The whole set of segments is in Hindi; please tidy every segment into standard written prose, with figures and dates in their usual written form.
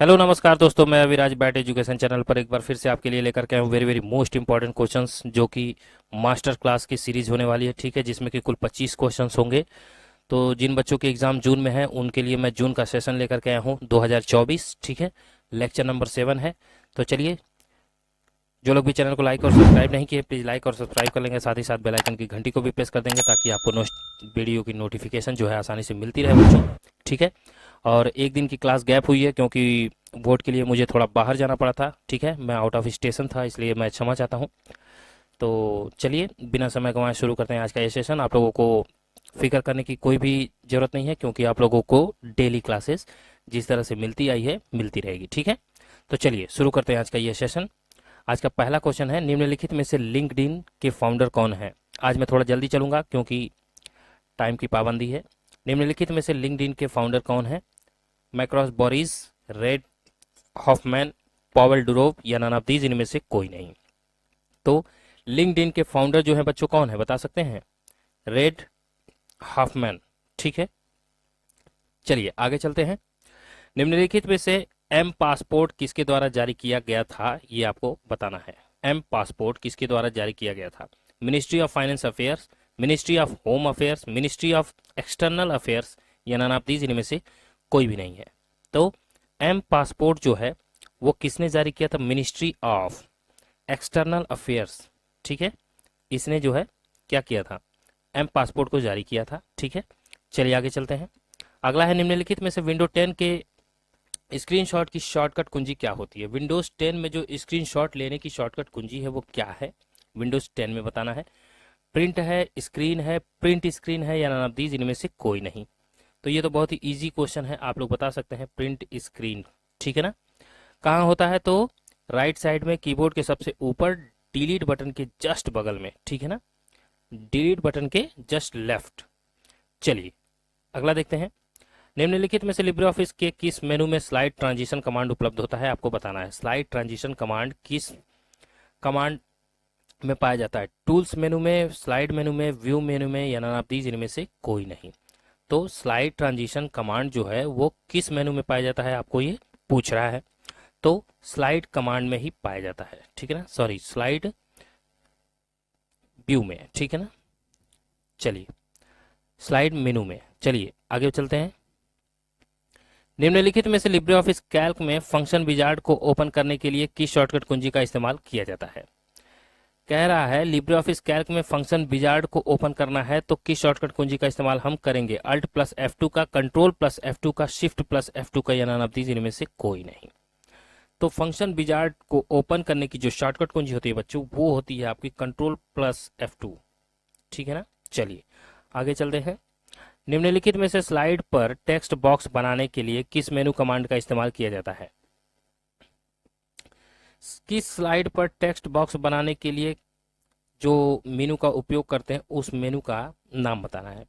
हेलो नमस्कार दोस्तों, मैं अविराज बैट एजुकेशन चैनल पर एक बार फिर से आपके लिए लेकर के आया हूँ very very most important questions, जो कि मास्टर क्लास की सीरीज होने वाली है। ठीक है, जिसमें कि कुल 25 क्वेश्चंस होंगे। तो जिन बच्चों के एग्जाम जून में है उनके लिए मैं जून का सेशन लेकर के आया हूँ 2024। ठीक है, लेक्चर नंबर 7 है। तो चलिए, जो लोग भी चैनल को लाइक और सब्सक्राइब नहीं किए प्लीज़ लाइक और सब्सक्राइब कर लेंगे, साथ ही साथ बेल आइकन की घंटी को भी प्रेस कर देंगे ताकि आपको वीडियो की नोटिफिकेशन जो है आसानी से मिलती रहे बच्चों। ठीक है, और एक दिन की क्लास गैप हुई है क्योंकि वोट के लिए मुझे थोड़ा बाहर जाना पड़ा था। ठीक है, मैं आउट ऑफ स्टेशन था, इसलिए मैं क्षमा चाहता हूँ। तो चलिए, बिना समय गंवाए शुरू करते हैं आज का ये सेशन। आप लोगों को फिक्र करने की कोई भी ज़रूरत नहीं है क्योंकि आप लोगों को डेली क्लासेस जिस तरह से मिलती आई है मिलती रहेगी। ठीक है, तो चलिए शुरू करते हैं आज का ये सेशन। आज का पहला क्वेश्चन है, निम्नलिखित में से लिंक्डइन के फाउंडर कौन है। आज मैं थोड़ा जल्दी चलूंगा क्योंकि टाइम की पाबंदी है। निम्नलिखित में से लिंक्डइन के फाउंडर कौन है। Marcos Boris, Reid Hoffman, Pavel Durov या नन ऑफ दीज, इनमें से कोई नहीं। तो लिंक्डइन के फाउंडर जो है बच्चों कौन है बता सकते हैं। Reid Hoffman. ठीक है, चलिए आगे चलते हैं। निम्नलिखित में से एम पासपोर्ट किसके द्वारा जारी किया गया था, ये आपको बताना है। एम पासपोर्ट किसके द्वारा जारी किया गया था। Ministry of finance affairs, ministry of home affairs, ministry of external affairs या नन ऑफ दीज, इनमें से कोई भी नहीं है। तो एम पासपोर्ट जो है वो किसने जारी किया था। Ministry of external affairs. ठीक है, इसने जो है क्या किया था, एम पासपोर्ट को जारी किया था। ठीक है, चलिए आगे चलते हैं। अगला है, निम्नलिखित में से विंडो 10 के स्क्रीनशॉट की शॉर्टकट कुंजी क्या होती है। विंडोज 10 में जो स्क्रीनशॉट लेने की शॉर्टकट कुंजी है वो क्या है, विंडोज 10 में बताना है। प्रिंट है, स्क्रीन है, प्रिंट स्क्रीन है या नन ऑफ दीज, इनमें से कोई नहीं। तो ये तो बहुत ही इजी क्वेश्चन है, आप लोग बता सकते हैं प्रिंट स्क्रीन। ठीक है ना, कहाँ होता है तो राइट साइड में कीबोर्ड के सबसे ऊपर डिलीट बटन के जस्ट बगल में। ठीक है ना, डिलीट बटन के जस्ट लेफ्ट। चलिए अगला देखते हैं। निम्नलिखित में से लिब्रे ऑफिस के किस मेनू में स्लाइड ट्रांजिशन कमांड उपलब्ध होता है, आपको बताना है। स्लाइड ट्रांजिशन कमांड किस कमांड में पाया जाता है। टूल्स मेनू में, स्लाइड मेनू में, व्यू मेनू में या नन ऑफ दीज, इनमें से कोई नहीं। तो स्लाइड ट्रांजिशन कमांड जो है वो किस मेनू में पाया जाता है, आपको ये पूछ रहा है। तो स्लाइड कमांड में ही पाया जाता है। ठीक है ना, सॉरी स्लाइड व्यू में। ठीक है ना, चलिए स्लाइड मेनू में। चलिए आगे चलते हैं। निम्नलिखित में से लिब्रे ऑफिस कैल्क में फंक्शन विजार्ड को ओपन करने के लिए किस शॉर्टकट कुंजी का इस्तेमाल किया जाता है। कह रहा है लिब्रे ऑफिस कैल्क में फंक्शन विजार्ड को ओपन करना है तो किस शॉर्टकट कुंजी का इस्तेमाल हम करेंगे। अल्ट प्लस F2 का, कंट्रोल प्लस F2 का, शिफ्ट प्लस F2 का या नन ऑफ दीज, इनमें से कोई नहीं। तो फंक्शन विजार्ड को ओपन करने की जो शॉर्टकट कुंजी होती है बच्चों वो होती है आपकी कंट्रोल प्लस F2। ठीक है ना, चलिए आगे चलते हैं। निम्नलिखित में से स्लाइड पर टेक्स्ट बॉक्स बनाने के लिए किस मेनू कमांड का इस्तेमाल किया जाता है। किस स्लाइड पर टेक्स्ट बॉक्स बनाने के लिए जो मेनू का उपयोग करते हैं उस मेनू का नाम बताना है।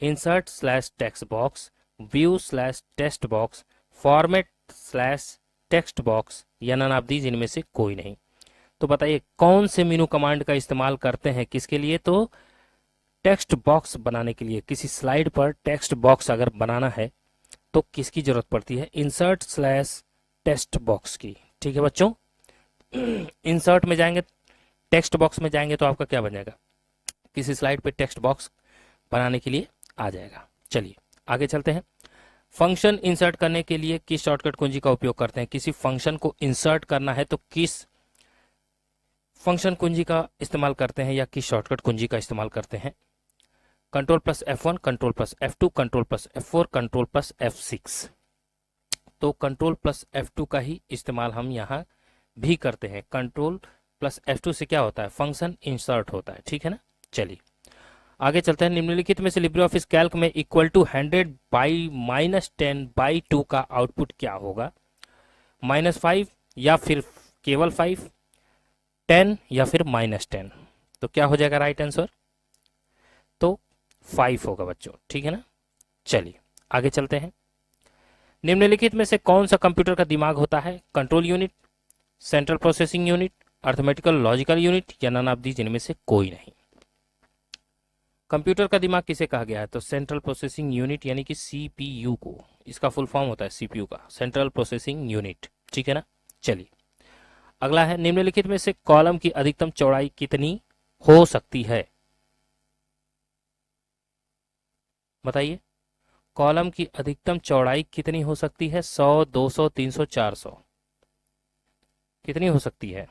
Insert slash text box, view slash text box, format slash text box या नन ऑफ दीज, इनमें से कोई नहीं। तो बताइए कौन से मेनू कमांड का इस्तेमाल करते हैं किसके लिए, तो टेक्स्ट बॉक्स बनाने के लिए। किसी स्लाइड पर टेक्स्ट बॉक्स अगर बनाना है तो किसकी जरूरत पड़ती है, इंसर्ट स्लैश टेक्स्ट बॉक्स की। ठीक है बच्चों, इंसर्ट में जाएंगे, टेक्स्ट बॉक्स में जाएंगे तो आपका क्या बन जाएगा, किसी स्लाइड पे टेक्स्ट बॉक्स बनाने के लिए आ जाएगा। चलिए आगे चलते हैं। फंक्शन इंसर्ट करने के लिए किस शॉर्टकट कुंजी का उपयोग करते हैं। किसी फंक्शन को इंसर्ट करना है तो किस फंक्शन कुंजी का इस्तेमाल करते हैं या किस शॉर्टकट कुंजी का इस्तेमाल करते हैं। Control plus F1, control plus F2, control plus F4, control plus F6। तो कंट्रोल प्लस F2 का ही इस्तेमाल हम यहाँ भी करते हैं। कंट्रोल प्लस F2 से क्या होता है, फंक्शन इंसर्ट होता है। ठीक है ना, चलिए आगे चलते हैं। निम्नलिखित में से लिब्रे ऑफिस कैल्क में इक्वल टू 100 बाई -10/2 का आउटपुट क्या होगा। -5 या फिर केवल 5, 10 या फिर -10। तो क्या हो जाएगा राइट आंसर, तो 5 होगा बच्चों। ठीक है ना, चलिए आगे चलते हैं। निम्नलिखित में से कौन सा कंप्यूटर का दिमाग होता है। Control unit, central processing unit, arithmetical logical unit या नन ऑफ दीज, इनमें से कोई नहीं। कंप्यूटर का दिमाग किसे कहा गया है? तो सेंट्रल प्रोसेसिंग यूनिट यानी कि सीपीयू को, इसका फुल फॉर्म होता है सीपीयू का, सेंट्रल प्रोसेसिंग यूनिट। ठीक है ना। चलिए अगला है, निम्नलिखित में से कॉलम की अधिकतम चौड़ाई कितनी हो सकती है? बताइए, कॉलम की अधिकतम चौड़ाई कितनी हो सकती है? 100, 200, 300, 400, कितनी हो सकती है?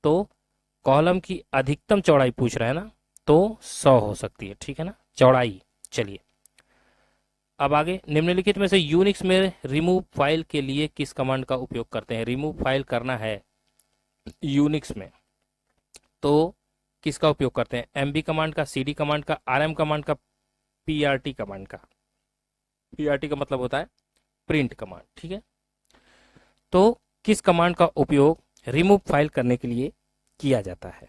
तो कॉलम की अधिकतम चौड़ाई पूछ रहा है ना, तो 100 हो सकती है। ठीक है ना, चौड़ाई। चलिए अब आगे, निम्नलिखित में से यूनिक्स में रिमूव फाइल के लिए किस कमांड का उपयोग करते हैं? रिमूव फाइल करना है यूनिक्स में तो किसका उपयोग करते हैं? एमबी कमांड का, सीडी कमांड का, आरएम कमांड का, पीआरटी कमांड का। पीआरटी का मतलब होता है प्रिंट कमांड। ठीक है, तो किस कमांड का उपयोग रिमूव फाइल करने के लिए किया जाता है?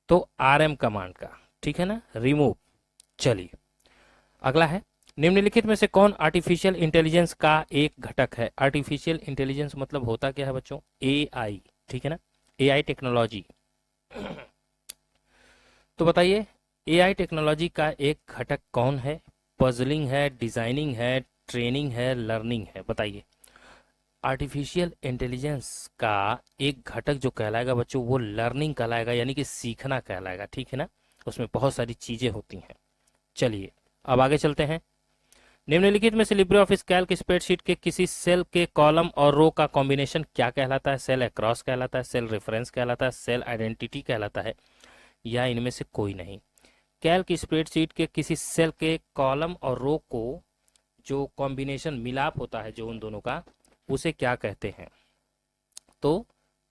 तो आरएम कमांड का। ठीक है ना, रिमूव। चलिए अगला है, निम्नलिखित में से कौन आर्टिफिशियल इंटेलिजेंस का एक घटक है? आर्टिफिशियल इंटेलिजेंस मतलब होता क्या है बच्चों? एआई। ठीक है ना, एआई टेक्नोलॉजी। तो बताइए, एआई टेक्नोलॉजी का एक घटक कौन है? पजलिंग है, डिजाइनिंग है, ट्रेनिंग है, लर्निंग है? बताइए, आर्टिफिशियल इंटेलिजेंस का एक घटक जो कहलाएगा बच्चों वो लर्निंग कहलाएगा, यानी कि सीखना कहलाएगा। ठीक है ना, उसमें बहुत सारी चीजें होती हैं। चलिए अब आगे चलते हैं, निम्नलिखित में से लिब्रे ऑफिस कैल्क स्प्रेडशीट के किसी सेल के कॉलम और रो का कॉम्बिनेशन क्या कहलाता है? सेल अक्रॉस कहलाता है, सेल रेफरेंस कहलाता है, सेल आइडेंटिटी कहलाता है, या इनमें से कोई नहीं? कैल्क स्प्रेडशीट के किसी सेल के कॉलम और रो को जो कॉम्बिनेशन मिलाप होता है जो उन दोनों का, उसे क्या कहते हैं? तो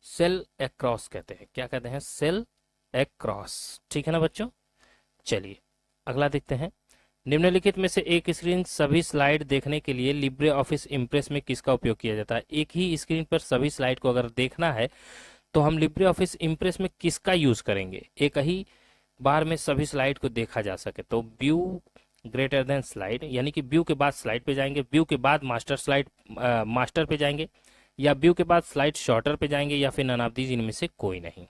सेल अक्रॉस कहते हैं। क्या कहते हैं? Sale across. ठीक है ना बच्चों। चलिए अगला देखते हैं, निम्नलिखित में से एक स्क्रीन सभी स्लाइड देखने के लिए लिब्रे ऑफिस इम्प्रेस में किसका उपयोग किया जाता है? एक ही स्क्रीन पर सभी स्लाइड को अगर देखना है तो हम लिब्रे ऑफिस इम्प्रेस में किसका यूज करेंगे? एक ही बार में सभी स्लाइड को देखा जा सके तो व्यू ग्रेटर देन स्लाइड, यानी कि व्यू के बाद स्लाइड पे जाएंगे, व्यू के बाद मास्टर स्लाइड मास्टर पे जाएंगे, या व्यू के बाद स्लाइड शॉर्टर पे जाएंगे, या फिर नन ऑफ दीज, इनमें से कोई नहीं।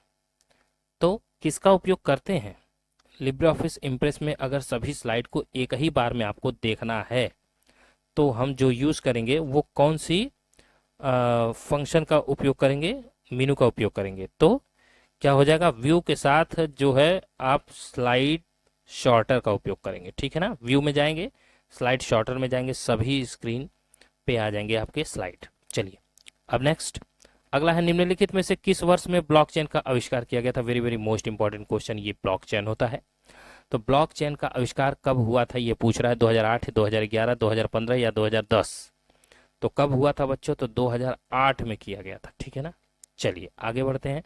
तो किसका उपयोग करते हैं? लिब्रे ऑफिस इम्प्रेस में अगर सभी स्लाइड को एक ही बार में आपको देखना है तो हम जो यूज करेंगे वो कौन सी फंक्शन का उपयोग करेंगे? मेनू का उपयोग करेंगे। तो क्या हो जाएगा? व्यू के साथ जो है आप स्लाइड शॉर्टर का उपयोग करेंगे। ठीक है ना, व्यू में जाएंगे, स्लाइड शॉर्टर में जाएंगे, सभी स्क्रीन पे आ जाएंगे आपके स्लाइड। चलिए अब नेक्स्ट अगला है, निम्नलिखित में से किस वर्ष में ब्लॉकचेन का आविष्कार किया गया था? Very very most important question ये ब्लॉकचेन होता है। तो ब्लॉकचेन का आविष्कार कब हुआ था ये पूछ रहा है, 2008, 2011, 2015 या 2010? तो कब हुआ था बच्चों? तो 2008 में किया गया था। ठीक है ना। चलिए आगे बढ़ते हैं,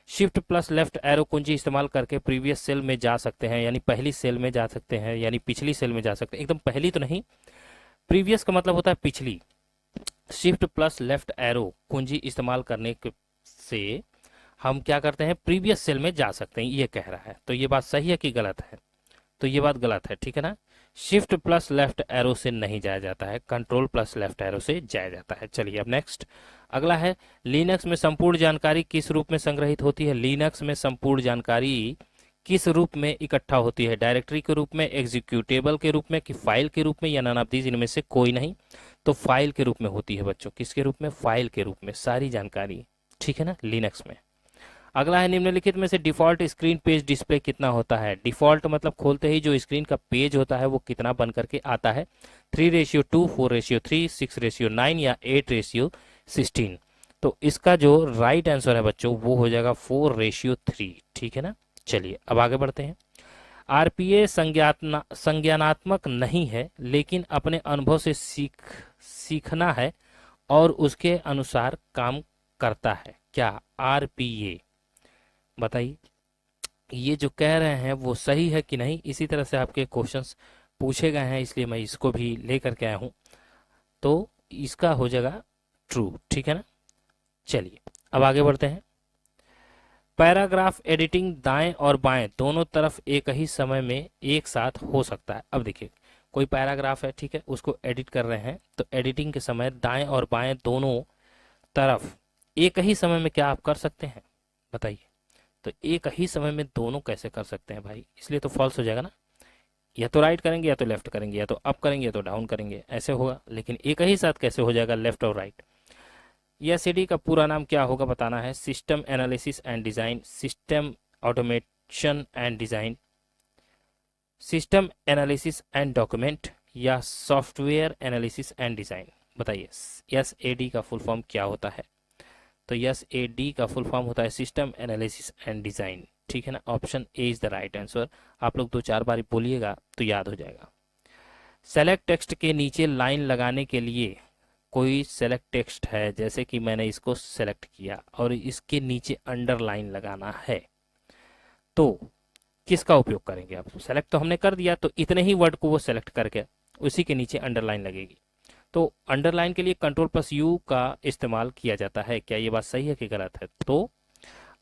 शिफ्ट प्लस लेफ्ट एरो कुंजी इस्तेमाल करके प्रीवियस सेल में जा सकते हैं, यानी पहली सेल में जा सकते हैं, यानी पिछली सेल में जा सकते हैं। एकदम पहली तो नहीं, प्रीवियस का मतलब होता है पिछली। शिफ्ट प्लस लेफ्ट एरो कुंजी इस्तेमाल करने से हम क्या करते हैं? प्रीवियस सेल में जा सकते हैं, ये कह रहा है। तो ये बात सही है कि गलत है? तो ये बात गलत है। ठीक है ना, शिफ्ट प्लस लेफ्ट एरो से नहीं जाया जाता है, कंट्रोल प्लस लेफ्ट एरो से जाया जाता है। चलिए अब नेक्स्ट अगला है, लिनक्स में संपूर्ण जानकारी किस रूप में संग्रहित होती है? लिनक्स में संपूर्ण जानकारी किस रूप में इकट्ठा होती है? डायरेक्टरी के रूप में, एग्जीक्यूटेबल के रूप में, कि फाइल के रूप में, या नन ऑफ दीज, इनमें से कोई नहीं? तो फाइल के रूप में होती है बच्चों। किसके रूप में? फाइल के रूप में सारी जानकारी। ठीक है ना, लिनक्स में। अगला है, निम्नलिखित में से डिफॉल्ट स्क्रीन पेज डिस्प्ले कितना होता है? डिफॉल्ट मतलब खोलते ही जो स्क्रीन का पेज होता है वो कितना बन करके आता है? 3:2, 4:3, 6:9 या 8:16? तो इसका जो राइट आंसर है बच्चों वो हो जाएगा 4:3। ठीक है ना। चलिए अब आगे बढ़ते हैं, आरपीए संज्ञानात्मक नहीं है लेकिन अपने अनुभव से सीखना है और उसके अनुसार काम करता है। क्या आरपीए? बताइए, ये जो कह रहे हैं वो सही है कि नहीं? इसी तरह से आपके क्वेश्चंस पूछे गए हैं, इसलिए मैं इसको भी लेकर के आया हूं। तो इसका हो जाएगा ट्रू। ठीक है ना। चलिए अब आगे बढ़ते हैं, पैराग्राफ एडिटिंग दाएं और बाएं दोनों तरफ एक ही समय में एक साथ हो सकता है। अब देखिए, कोई पैराग्राफ है, ठीक है, उसको एडिट कर रहे हैं, तो एडिटिंग के समय दाएं और बाएं दोनों तरफ एक ही समय में क्या आप कर सकते हैं? बताइए। तो एक ही समय में दोनों कैसे कर सकते हैं भाई? इसलिए तो फॉल्स हो जाएगा ना। या तो राइट करेंगे या तो लेफ्ट करेंगे, या तो अप करेंगे या तो डाउन करेंगे, ऐसे होगा। लेकिन एक ही साथ कैसे हो जाएगा लेफ्ट और राइट। ESD का पूरा नाम क्या होगा बताना है। System analysis and design, system automation and design, system analysis and document, या सॉफ्टवेयर एनालिसिस एंड डिज़ाइन। बताइए SAD का फुल फॉर्म क्या होता है। तो SAD का फुल फॉर्म होता है सिस्टम एनालिसिस एंड डिज़ाइन, ठीक है ना। Option A is the right answer. आप लोग 2-4 बार बोलिएगा तो याद हो जाएगा। सेलेक्ट टेक्स्ट के नीचे लाइन लगाने के लिए कोई सेलेक्ट टेक्स्ट है, जैसे कि मैंने इसको सेलेक्ट किया और इसके नीचे अंडरलाइन लगाना है, तो किसका उपयोग करेंगे आप। सेलेक्ट तो हमने कर दिया, तो इतने ही वर्ड को वो सेलेक्ट करके उसी के नीचे अंडरलाइन लगेगी। तो अंडरलाइन के लिए Ctrl+U का इस्तेमाल किया जाता है। क्या ये बात सही है कि गलत है, तो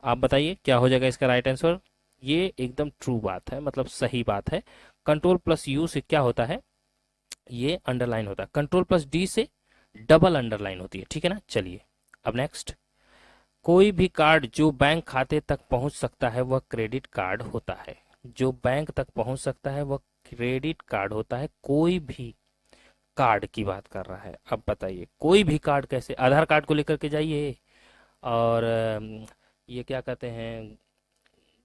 आप बताइए क्या हो जाएगा इसका राइट आंसर। ये एकदम ट्रू बात है, मतलब सही बात है। Ctrl+U से क्या होता है, ये अंडरलाइन होता है। Ctrl+D से डबल अंडरलाइन होती है, ठीक है ना। चलिए अब नेक्स्ट, कोई भी कार्ड जो बैंक खाते तक पहुंच सकता है वह क्रेडिट कार्ड होता है। जो बैंक तक पहुंच सकता है वह क्रेडिट कार्ड होता है। कोई भी कार्ड की बात कर रहा है। अब बताइए कोई भी कार्ड कैसे, आधार कार्ड को लेकर के जाइए, और ये क्या कहते हैं,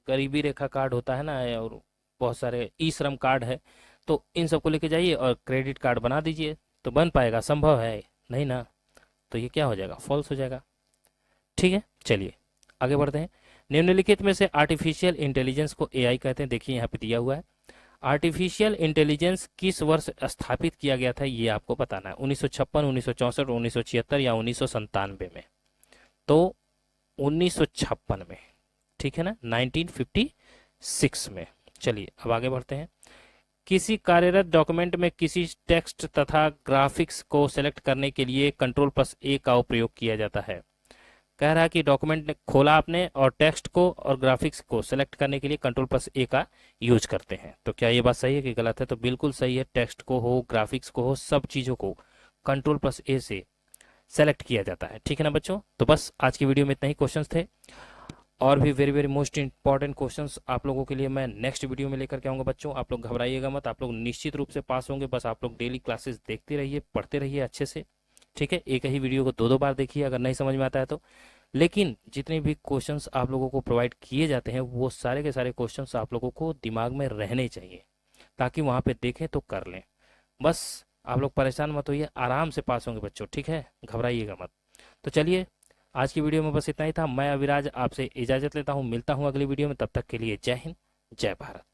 गरीबी रेखा कार्ड होता है ना, और बहुत सारे ई श्रम कार्ड है, तो इन सबको लेके जाइए और क्रेडिट कार्ड बना दीजिए, तो बन पाएगा, संभव है नहीं ना। तो ये क्या हो जाएगा, फॉल्स हो जाएगा, ठीक है। चलिए आगे बढ़ते हैं। निम्नलिखित में से आर्टिफिशियल इंटेलिजेंस को AI कहते हैं। देखिए यहाँ पे दिया हुआ है, आर्टिफिशियल इंटेलिजेंस किस वर्ष स्थापित किया गया था, ये आपको बताना है। 1956, 1964, 1976 या 1997 में। तो 1956 में, ठीक है ना, 1956 में। चलिए अब आगे बढ़ते हैं। किसी कार्यरत डॉक्यूमेंट में किसी टेक्स्ट तथा ग्राफिक्स को सेलेक्ट करने के लिए Ctrl+A का उपयोग किया जाता है। कह रहा है कि डॉक्यूमेंट ने खोला आपने और टेक्स्ट को और ग्राफिक्स को सेलेक्ट करने के लिए Ctrl+A का यूज करते हैं। तो क्या ये बात सही है कि गलत है, तो बिल्कुल सही है। टेक्स्ट को हो, ग्राफिक्स को हो, सब चीज़ों को Ctrl+A से सेलेक्ट किया जाता है, ठीक है ना बच्चों। तो बस आज की वीडियो में इतना ही क्वेश्चंस थे, और भी very very most important questions आप लोगों के लिए मैं नेक्स्ट वीडियो में लेकर के आऊँगा। बच्चों आप लोग घबराइएगा मत, आप लोग निश्चित रूप से पास होंगे। बस आप लोग डेली क्लासेस देखते रहिए, पढ़ते रहिए अच्छे से, ठीक है। एक ही वीडियो को 2-2 बार देखिए अगर नहीं समझ में आता है तो। लेकिन जितने भी क्वेश्चंस आप लोगों को प्रोवाइड किए जाते हैं वो सारे के सारे क्वेश्चंस आप लोगों को दिमाग में रहने चाहिए, ताकि वहाँ पे देखें तो कर लें। बस आप लोग परेशान मत होइए, आराम से पास होंगे बच्चों, ठीक है, घबराइएगा मत। तो चलिए आज की वीडियो में बस इतना ही था। मैं अविराज आपसे इजाज़त लेता हूँ, मिलता हूँ अगली वीडियो में। तब तक के लिए जय हिंद, जय भारत।